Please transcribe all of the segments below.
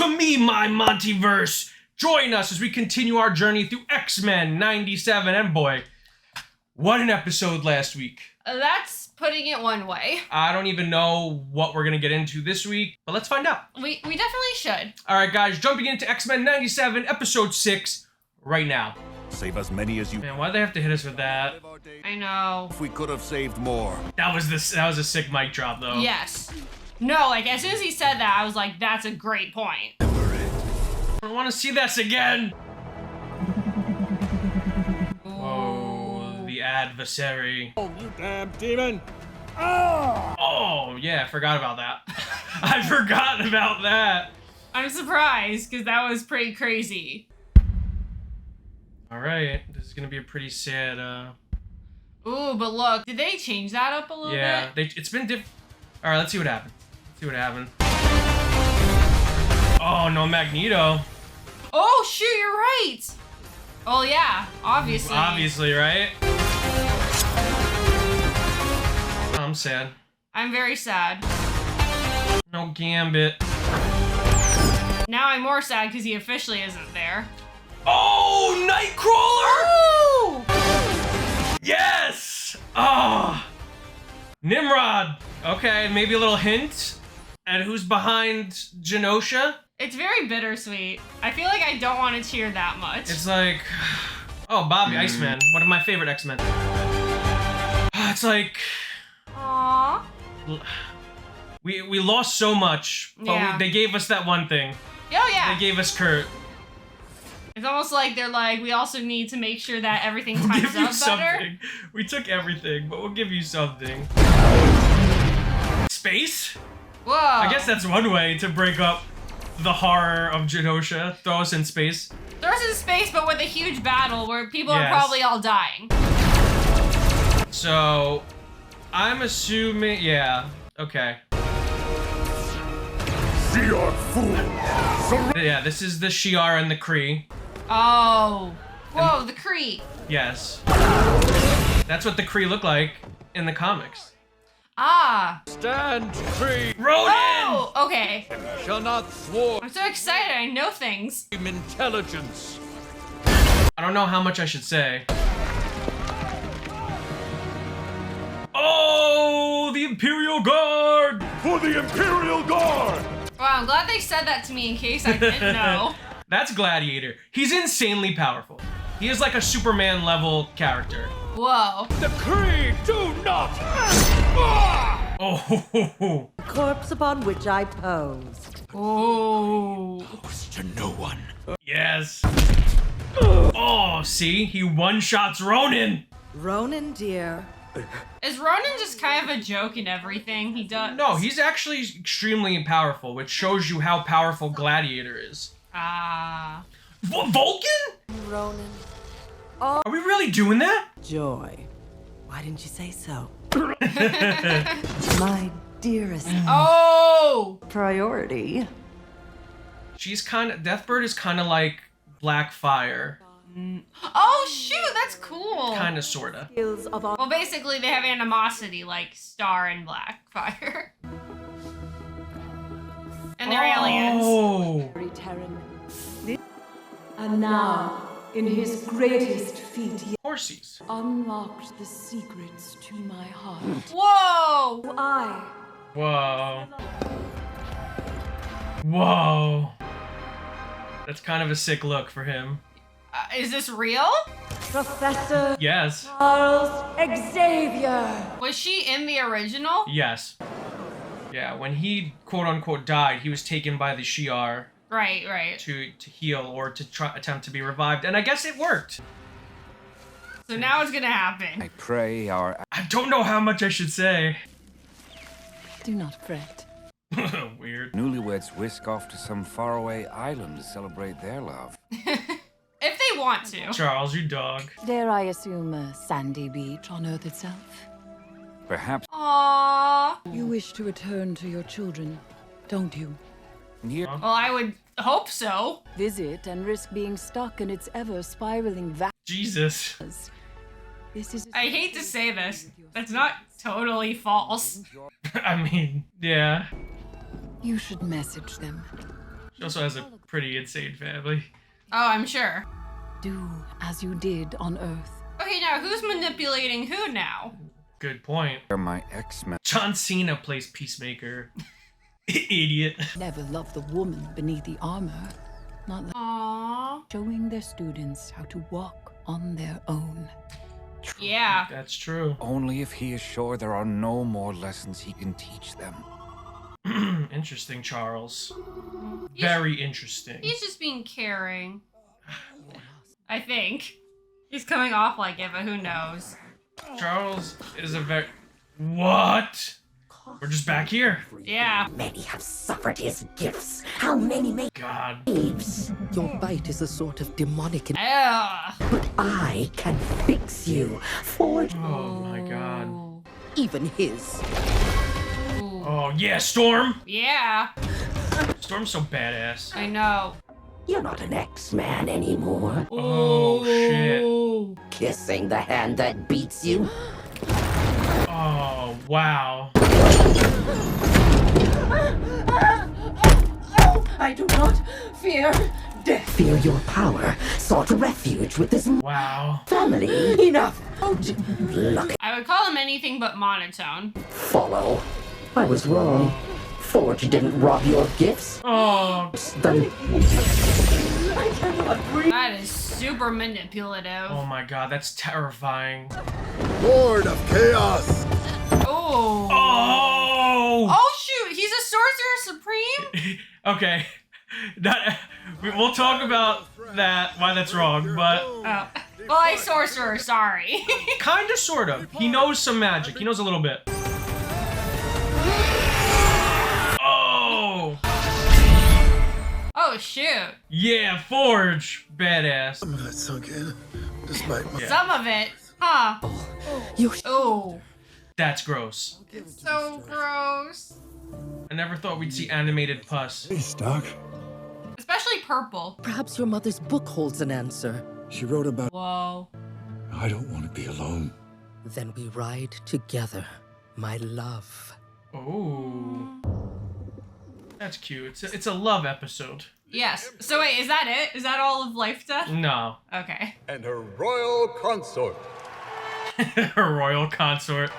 to me, my MontyVerse. Join us as we continue our journey through X-Men 97. And boy, what an episode last week. That's putting it one way. I don't even know what we're going to get into this week, but let's find out. We definitely should. All right, guys, jumping into X-Men 97, episode 6, right now. Save as many as you. Man, why'd they have to hit us with that? I know. If we could have saved more. That was a sick mic drop, though. Yes. No, like, as soon as he said that, I was like, that's a great point. I want to see this again. Whoa, the adversary. Oh, you damn demon! Oh, yeah, I forgot about that. I forgot about that. I'm surprised, because that was pretty crazy. All right, this is gonna be a pretty sad. Ooh, but look, did they change that up a little bit? It's been diff. All right, let's see what happened. Oh, no Magneto. Oh, shoot, you're right. Oh, yeah, obviously. Obviously, right? I'm sad. I'm very sad. No Gambit. Now I'm more sad because he officially isn't there. Oh, Nightcrawler! Ooh! Yes! Oh! Nimrod. Okay, maybe a little hint at who's behind Genosha. It's very bittersweet. I feel like I don't want to cheer that much. It's like, oh, Bobby, Iceman, one of my favorite X-Men. It's like, Aww. we lost so much, but Yeah. they gave us that one thing. Oh, yeah. They gave us Kurt. It's almost like they're like, we also need to make sure that everything We'll times give you up better. something. We took everything, but we'll give you something. Space? Whoa. I guess that's one way to break up the horror of Genosha. Throw us in space. Throw us in space, but with a huge battle where people are Yes. probably all dying. So, I'm assuming, yeah, okay. Shi'ar fool! Yeah, this is the Shi'ar and the Kree. Oh. Whoa, the Kree. Yes. That's what the Kree look like in the comics. Ah. Stand free! Ronan! Oh, okay. Shall not thwart I'm so excited. I know things. intelligence. I don't know how much I should say. Oh, the Imperial Guard! For the Imperial Guard! Wow, I'm glad they said that to me in case I didn't know. That's Gladiator. He's insanely powerful. He is like a Superman level character. Whoa. The Kree do not! Oh, ho, ho, ho. Corpse upon which I pose. Oh. To no one. Yes. Oh, see? He one-shots Ronan. Ronan, dear. Is Ronan just kind of a joke in everything he does? No, he's actually extremely powerful, which shows you how powerful Gladiator is. Ah. Vulcan? Ronan. Are we really doing that? Joy. Why didn't you say so? My dearest Oh! priority. She's kind of... Deathbird is kind of like Blackfire. Oh, shoot, that's cool. Kind of, sort of. Skills of Well, basically, they have animosity like Star and Blackfire. And they're aliens. Oh. Terran. And now, in his greatest feat, he Horsies. unlocked the secrets to my heart. Whoa! I Whoa. Whoa. That's kind of a sick look for him. Is this real? Professor Yes. Charles Xavier. Was she in the original? Yes. Yeah, when he quote-unquote died, he was taken by the Shi'ar Right, right. to heal or to attempt to be revived, and I guess it worked. So now it's gonna happen. I pray our I don't know how much I should say. Do not fret. Weird. newlyweds whisk off to some faraway island to celebrate their love. If they want to. Charles, you dog. Dare I assume a sandy beach on Earth itself? Perhaps Aww. You wish to return to your children, don't you? near Well, I would hope so. Visit and risk being stuck in its ever-spiraling Jesus. vapors. This is. I hate to say this. That's not totally false. I mean, yeah. You should message them. She also has a pretty insane family. Oh, I'm sure. Do as you did on Earth. Okay, now who's manipulating who now? Good point. They're my X-Men. John Cena plays Peacemaker. Idiot. Never loved the woman beneath the armor. Not like Aww. showing their students how to walk on their own. Yeah. That's true. Only if he is sure there are no more lessons he can teach them. Interesting, Charles. He's- Very interesting. He's just being caring. I think. He's coming off like it, but who knows? Charles is a very... What? We're just back here. Yeah. Many have suffered his gifts. How many make God. waves? Your bite is a sort of demonic. Ugh. But I can fix you. Forge Oh my God. Even his. Oh yeah, Storm. Yeah. Storm's so badass. I know. You're not an X-Man anymore. Oh shit. Kissing the hand that beats you. Oh wow. I do not fear death. Fear your power. Sought refuge with this Wow. family. Enough. Look, I would call him anything but monotone. follow. I was wrong. Forge didn't rob your gifts. Oh. Then That is super manipulative. Oh my God, that's terrifying. Lord of Chaos! Oh. Oh. Oh shoot, he's a sorcerer supreme? Okay. We'll talk about that, why that's wrong, but Oh. Well, a sorcerer, sorry. kinda, sorta. He knows some magic. He knows a little bit. Oh. Oh shoot. Yeah, Forge. Badass. Some of it sunk in, despite my... Some of it. Huh. You Oh. That's gross. So gross. I never thought we'd see animated pus. Hey, Doc. Especially purple. perhaps your mother's book holds an answer. She wrote about... Whoa. I don't want to be alone. Then we ride together, my love. Oh. That's cute. It's a love episode. Yes. So wait, is that it? Is that all of Lifedeath? No. Okay. And her royal consort. Her royal consort.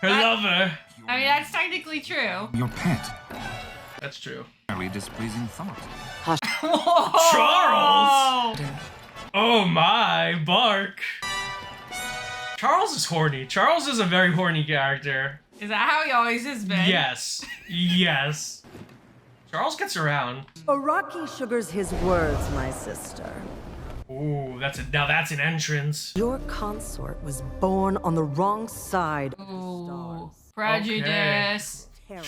Her lover. I mean, that's technically true. Your pet. That's true. Very displeasing thought. Charles! Oh my, bark. Charles is horny. Charles is a very horny character. Is that how he always has been? Yes. Yes. Charles gets around. Araki sugars his words, my sister. Ooh, now that's an entrance. Your consort was born on the wrong side of the Ooh. stars. Prejudice. Terran.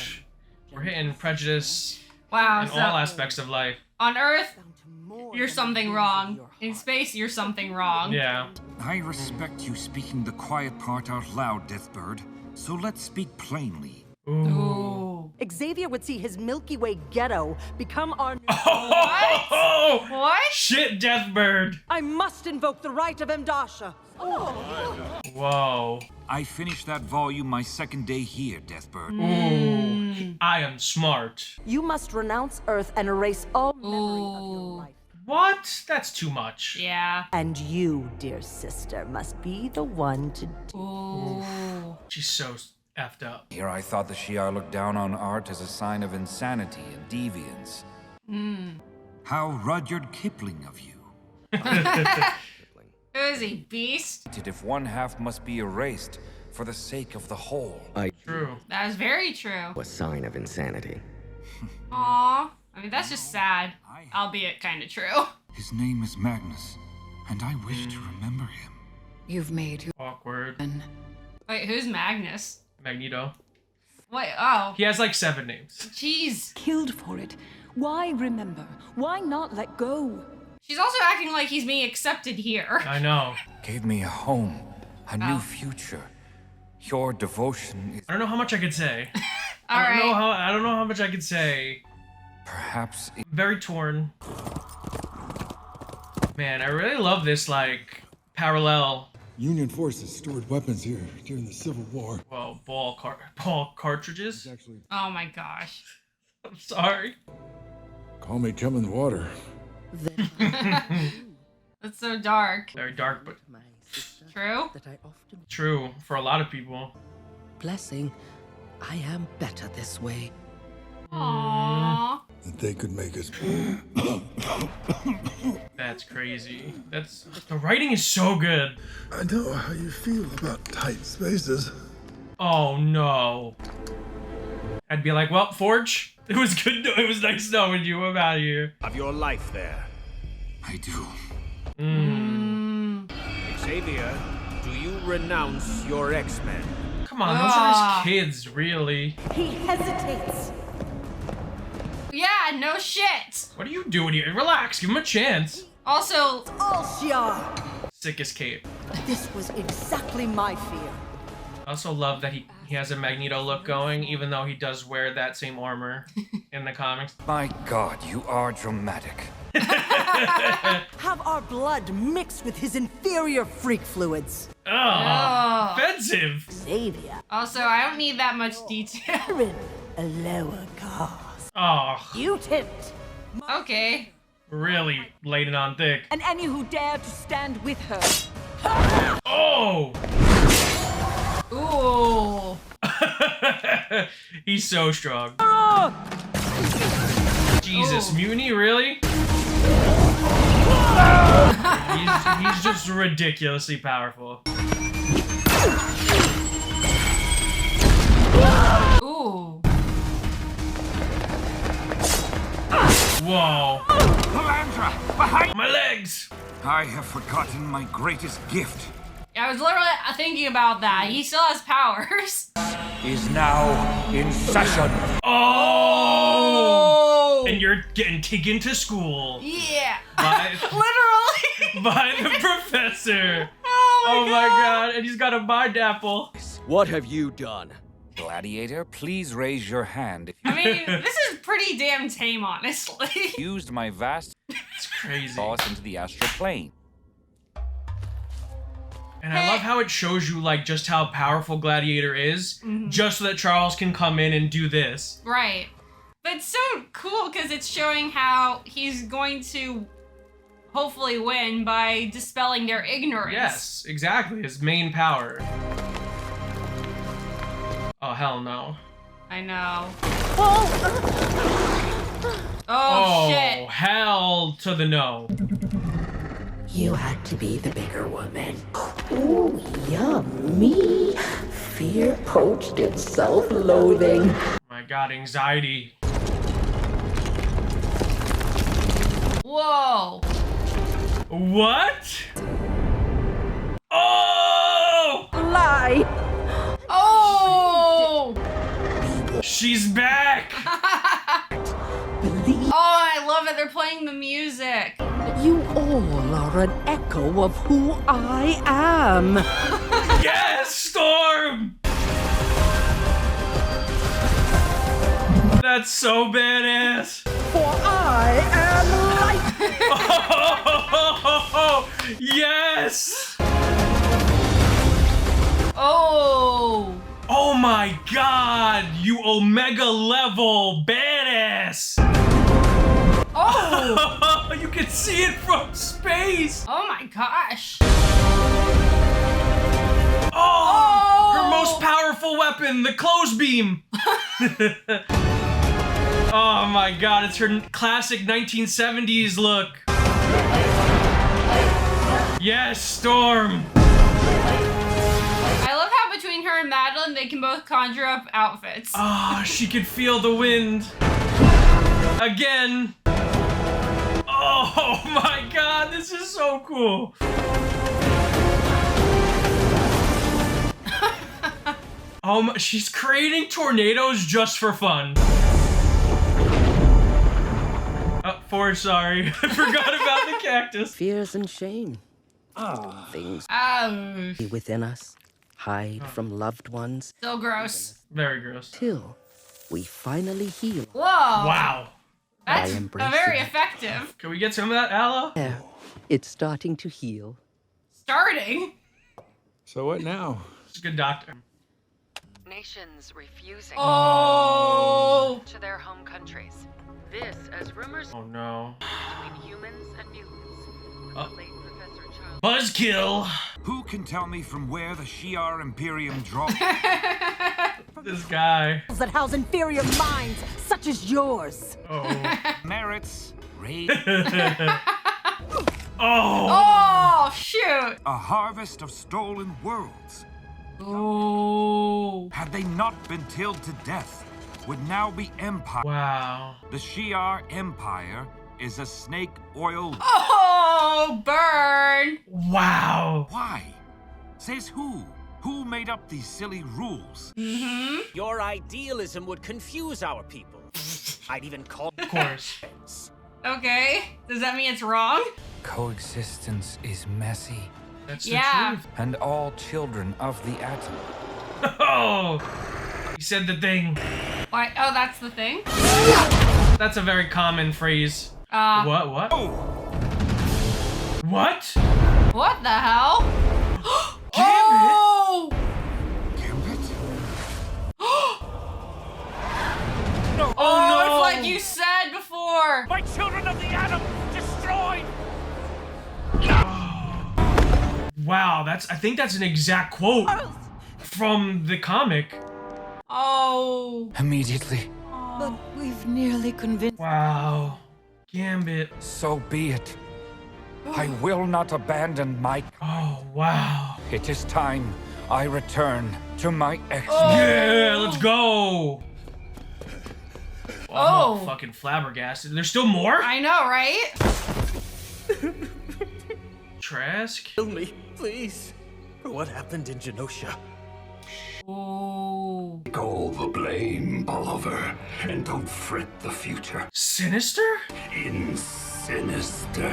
We're hitting prejudice Wow. in So all aspects of life. on Earth, Down to more you're than something the wrong. reason of your In space, you're something wrong. Yeah. I respect you speaking the quiet part out loud, Deathbird. So let's speak plainly. Ooh. Ooh. Xavier would see his Milky Way ghetto become our new... Oh, What? shit, Deathbird. I must invoke the right of Mdasha. Whoa. I finished that volume my second day here, Deathbird. Ooh. I am smart. You must renounce Earth and erase all memory of your Ooh. life. What? That's too much. Yeah. And you, dear sister, must be the one to do. Ooh. She's so effed up. Here I thought the Shi'ar looked down on art as a sign of insanity and deviance. How Rudyard Kipling of you. Who is he? Beast? If one half must be erased for the sake of the whole. True. That is very true. A sign of insanity. Aww. I mean, that's just sad. Albeit kind of true. His name is Magnus, and I wish to remember him. You've made your Awkward. own. Wait, who's Magnus? Magneto. Wait, oh. He has like 7 names. Jeez. Killed for it. Why remember? Why not let go? She's also acting like he's being accepted here. I know. Gave me a home, a Oh. new future. Your devotion is I don't know how much I could say. All I don't know right. I don't know how much I could say. perhaps Very torn. Man, I really love this like parallel. Union forces stored weapons here during the Civil War. Well, ball cartridges. Actually, Oh my gosh. I'm sorry. Call me chum in the water. Then That's so dark. Very dark, but my sister True? that I often true for a lot of people. blessing. I am better this way. Aww. That they could make us. That's crazy. The writing is so good. I know how you feel about tight spaces. Oh no. I'd be like, well, Forge, it was good. It was nice knowing you. I'm out of here. Of your life there. I do. Xavier, do you renounce your X-Men? Come on, those are his kids, really. He hesitates. Yeah, no shit. What are you doing here? Relax, give him a chance. Also, All Shiar. Sickest cape. This was exactly my fear. I also love that he has a Magneto look going, even though he does wear that same armor in the comics. My God, you are dramatic. Have our blood mixed with his inferior freak fluids. Oh, offensive. Xavier, also, I don't need that much detail. in a lower caste. Oh, Mutant. Okay. really laid it on thick. And any who dare to stand with her. Oh! Ooh. He's so strong. Jesus, Mutiny, really? he's just ridiculously powerful. Ooh. Whoa. Palandra, behind! My legs! I have forgotten my greatest gift. I was literally thinking about that. He still has powers. Is now in session. Oh! And you're getting taken to school Yeah. by, Literally. by the professor. Oh my god, and he's got a mind apple. What have you done? Gladiator, please raise your hand if you I mean, this is pretty damn tame, honestly. used my vast It's crazy. toss into the astral plane. And I love how it shows you like just how powerful Gladiator is, just so that Charles can come in and do this. Right. But it's so cool because it's showing how he's going to hopefully win by dispelling their ignorance. Yes, exactly. His main power. Oh, hell no. I know. Oh! Oh, shit. Hell to the no. You had to be the bigger woman. Ooh, yummy. Fear poached in self-loathing. My god, anxiety. Whoa. What? Oh! Lie! Oh! She's back! Believe Oh, I love it. They're playing the music. you all are an echo of who I am. Yes, Storm! That's so badass. For I am light. Oh, yes! Oh! Oh my god, you Omega level badass! Oh! You can see it from space! Oh my gosh. Oh! Her most powerful weapon, the clothes beam! Oh my god, it's her classic 1970s look. Yes, Storm! I love how between her and Madeline, they can both conjure up outfits. Ah, she could feel the wind. Again. Oh my god, this is so cool. She's creating tornadoes just for fun. Oh, Forge, sorry. I forgot about the cactus. Fears and shame. Things Oh, within us hide from loved ones so gross. Very gross. till we finally heal. Whoa. Wow. That's I embrace very it. effective. Can we get some of that, Aloe? There, it's starting to heal. Starting. So what now? She's a good doctor. Nations refusing Oh. to their home countries. This, as rumors Oh no. between humans and mutants. The late Professor Charles. Buzzkill. Who can tell me from where the Shi'ar Imperium draws? This guy. That house inferior minds, such as yours. Oh. Merits, raid, Oh. Oh, shoot. a harvest of stolen worlds. Oh. Had they not been tilled to death, would now be empire. Wow. The Shi'ar Empire is a snake oil. Oh, burn. Wow. Why? Says who? Who made up these silly rules? Your idealism would confuse our people. I'd even call Of course. Okay. Does that mean it's wrong? Coexistence is messy, That's the Yeah. truth. and all children of the atom. Oh. He said the thing. Why? Oh, that's the thing? That's a very common phrase. What? What? Oh! What? What the hell? Gambit? Oh! Gambit? Oh no! It's like you said before. my children of the atom destroyed! Wow, I think that's an exact quote from the comic. Oh. Immediately. But we've nearly convinced. Wow. Gambit. So be it. I will not abandon my... Oh, wow. It is time I return to my X-Men. Yeah, let's go. Oh. I'm fucking flabbergasted. There's still more? I know, right? Trask? Kill me, please. For what happened in Genosha. Oh. Take all the blame, Oliver, and don't fret the future. Sinister? In Sinister.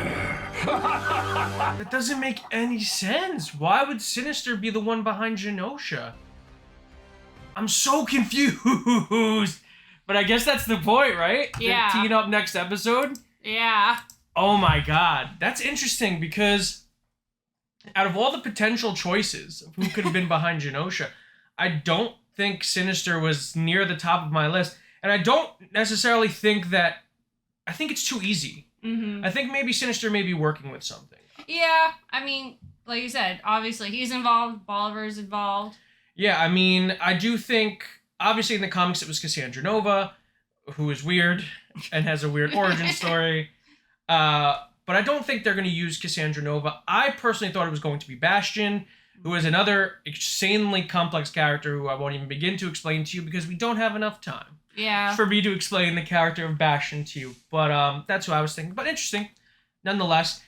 That doesn't make any sense. Why would Sinister be the one behind Genosha? I'm so confused. But I guess that's the point, right? Yeah. Teeing up next episode? Yeah. Oh my god. That's interesting because out of all the potential choices of who could have been behind Genosha, I don't think Sinister was near the top of my list. And I don't necessarily think that... I think it's too easy. Mm-hmm. I think maybe Sinister may be working with something. Yeah. I mean, like you said, obviously he's involved. Bolivar's involved. Yeah, I mean, I do think... Obviously, in the comics, it was Cassandra Nova, who is weird and has a weird origin story. But I don't think they're going to use Cassandra Nova. I personally thought it was going to be Bastion, who is another insanely complex character who I won't even begin to explain to you because we don't have enough time Yeah. for me to explain the character of Bastion to you. But that's what I was thinking. But interesting, nonetheless.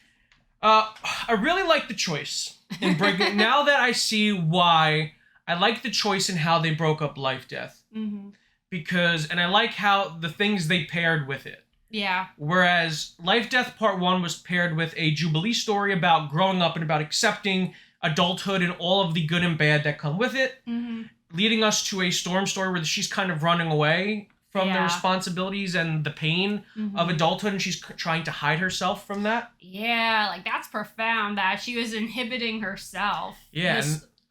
I really like the choice in breaking. Now that I see why... I like the choice in how they broke up Lifedeath. Mm-hmm. Because, and I like how the things they paired with it. Yeah. Whereas Lifedeath Part 1 was paired with a Jubilee story about growing up and about accepting adulthood and all of the good and bad that come with it. Mm-hmm. Leading us to a Storm story where she's kind of running away from the responsibilities and the pain of adulthood, and she's trying to hide herself from that. Yeah, like that's profound that she was inhibiting herself. Yeah.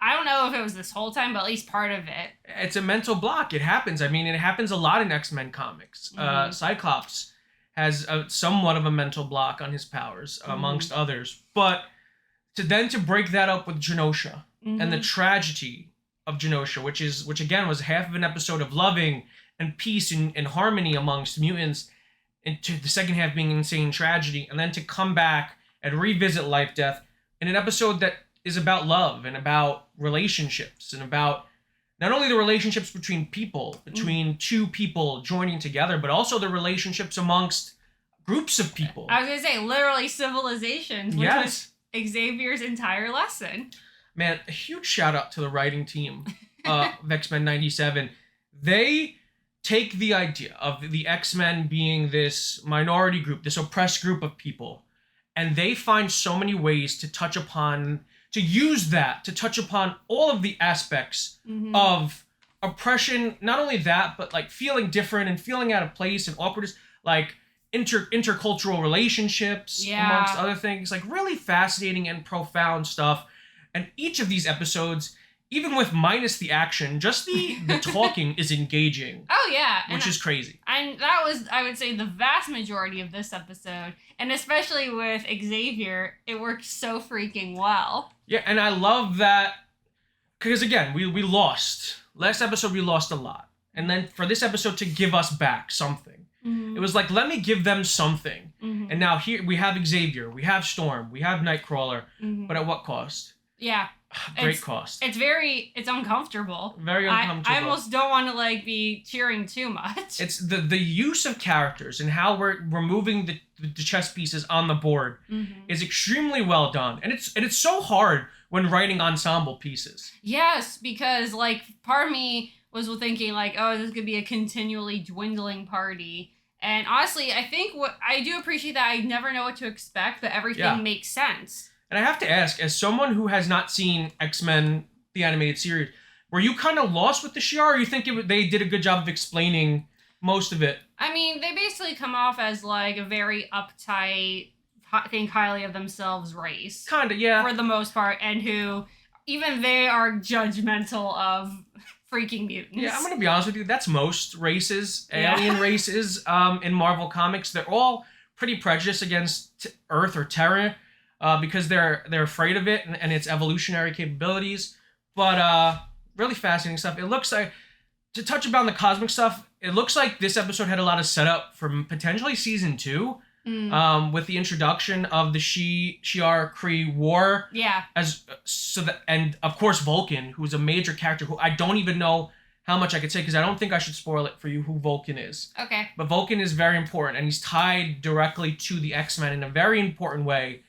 I don't know if it was this whole time, but at least part of it. It's a mental block. It happens. I mean, it happens a lot in X-Men comics. Cyclops has somewhat of a mental block on his powers, amongst others. But to break that up with Genosha and the tragedy of Genosha, which again was half of an episode of loving and peace and harmony amongst mutants, and to the second half being insane tragedy, and then to come back and revisit Lifedeath in an episode that is about love and about relationships and about not only the relationships between people, between two people joining together, but also the relationships amongst groups of people. I was going to say, literally civilizations, which Yes. was Xavier's entire lesson. Man, a huge shout out to the writing team of X-Men 97. They take the idea of the X-Men being this minority group, this oppressed group of people, and they find so many ways to touch upon... to use that to touch upon all of the aspects of oppression. Not only that, but like feeling different and feeling out of place and awkwardness, like intercultural relationships, amongst other things. Like really fascinating and profound stuff. And each of these episodes, even with minus the action, just the talking is engaging. Oh yeah, which is crazy. And that was, I would say, the vast majority of this episode, and especially with Xavier, it worked so freaking well. Yeah, and I love that because again, we lost. Last episode we lost a lot, and then for this episode to give us back something, it was like, let me give them something. And now here we have Xavier, we have Storm, we have Nightcrawler, but at what cost? Yeah. Great cost. It's uncomfortable. Very uncomfortable. I almost don't want to like be cheering too much. It's the use of characters and how we're moving the chess pieces on the board is extremely well done. And it's so hard when writing ensemble pieces. Yes, because like part of me was thinking like, oh, this could be a continually dwindling party. And honestly, I think what I do appreciate that I never know what to expect, but everything makes sense. And I have to ask, as someone who has not seen X-Men, the animated series, were you kind of lost with the Shi'ar, or you think they did a good job of explaining most of it? I mean, they basically come off as like a very uptight, think highly of themselves race. Kind of, yeah. For the most part, and who, even they are judgmental of freaking mutants. Yeah, I'm going to be honest with you. That's most races, alien races in Marvel Comics. They're all pretty prejudiced against Earth or Terra because they're afraid of it and its evolutionary capabilities. But really fascinating stuff. It looks like, to touch upon the cosmic stuff, it looks like this episode had a lot of setup for potentially season 2. With the introduction of the Shi'ar Kree War, and of course Vulcan, who's a major character who I don't even know how much I could say because I don't think I should spoil it for you who Vulcan is. Okay. But Vulcan is very important and he's tied directly to the X-Men in a very important way.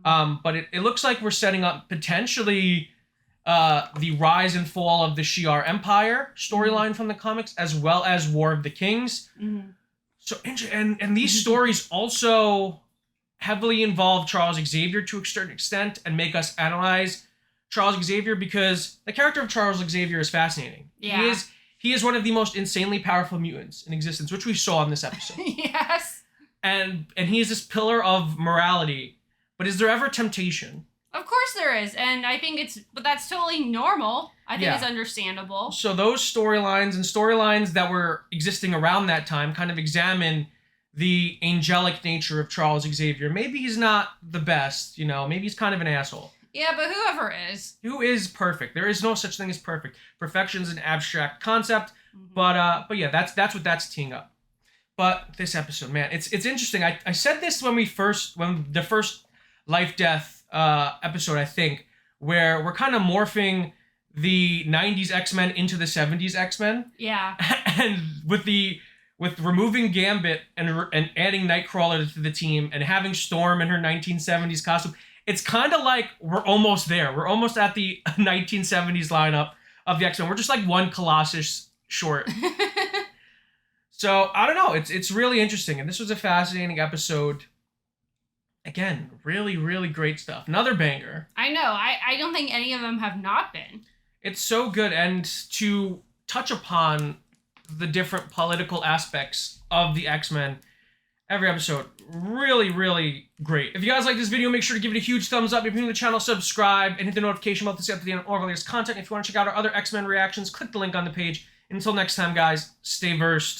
But it looks like we're setting up potentially the rise and fall of the Shi'ar Empire storyline from the comics, as well as War of the Kings. So, and these stories also heavily involve Charles Xavier to a certain extent and make us analyze Charles Xavier because the character of Charles Xavier is fascinating. Yeah. He is one of the most insanely powerful mutants in existence, which we saw in this episode. Yes. And he is this pillar of morality. But is there ever temptation? Of course there is, and I think but that's totally normal. I think it's understandable. So those storylines that were existing around that time kind of examine the angelic nature of Charles Xavier. Maybe he's not the best, maybe he's kind of an asshole. Yeah, but whoever is. Who is perfect? There is no such thing as perfect. Perfection is an abstract concept, but yeah, that's what that's teeing up. But this episode, man, it's interesting. I said this when the first Lifedeath episode, I think, where we're kind of morphing the 90s X-Men into the 70s X-Men. Yeah. And with removing Gambit and adding Nightcrawler to the team and having Storm in her 1970s costume, it's kind of like we're almost there. We're almost at the 1970s lineup of the X-Men. We're just like one Colossus short. So, I don't know. It's really interesting. And this was a fascinating episode. Again, really, really great stuff. Another banger. I know. I don't think any of them have not been. It's so good. And to touch upon the different political aspects of the X-Men, every episode, really, really great. If you guys like this video, make sure to give it a huge thumbs up. If you're new to the channel, subscribe and hit the notification bell to stay up to date on all of our latest content. If you want to check out our other X-Men reactions, click the link on the page. Until next time, guys, stay versed.